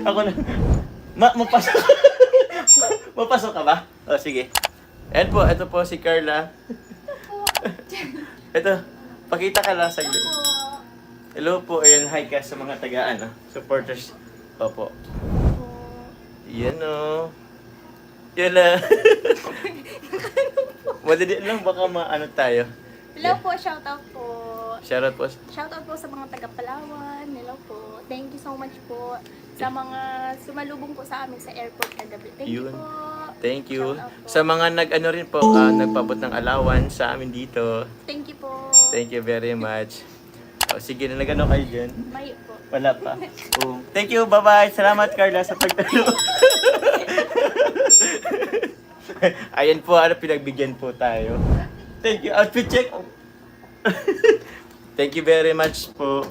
Ako na. Mapasok. Mapasok ka ba? O, sige. Ayan po, ito po si Carla. Ito, pakita ka lang saglit. Hello po, ayan, hi ka sa mga tagaan, supporters. Opo. Yan o. Yan na. Madali lang, baka maano tayo. Hello po, shoutout po. Shoutout po. Shoutout po sa mga taga-Palawan. Hello po. Thank you so much po sa mga sumalubong po sa amin sa airport kagabi. Thank you Yun. po. Thank you. Shoutout po. Sa mga nag-ano rin po, nagpabot ng allowance sa amin dito. Thank you po. Thank you very much. O, sige na, nag-ano kayo dyan? May po. Wala pa. Thank you, bye-bye. Salamat, Carla, sa pagtalo. Ayan po, pinagbigyan po tayo. Thank you. Outfit check. Thank you very much po.